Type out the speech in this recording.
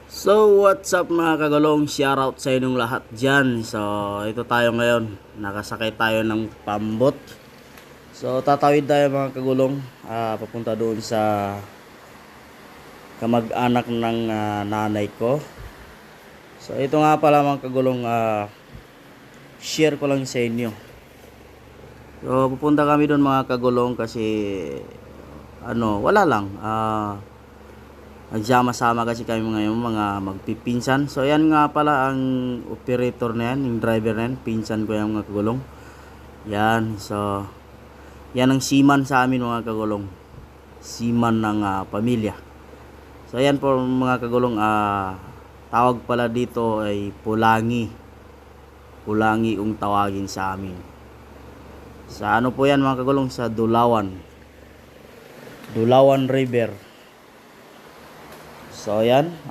So what's up mga kagulong, shoutout sa inyong lahat dyan. So ito tayo ngayon, nakasakay tayo ng pambot. So tatawid tayo mga kagulong, papunta doon sa kamag-anak ng nanay ko. So ito nga pala mga kagulong, share ko lang sa inyo. So pupunta kami doon mga kagulong kasi wala lang, nagsama-sama kasi kami ngayon mga magpipinsan. So yan nga pala ang operator na yan, yung driver na yan, pinsan ko yung mga kagulong. Yan, so yan ang seaman sa amin mga kagulong, seaman ng pamilya. So yan po mga kagulong, tawag pala dito ay pulangi. Pulangi ang tawagin sa amin. Sa ano po yan mga kagulong, sa Dulawan River. So yan,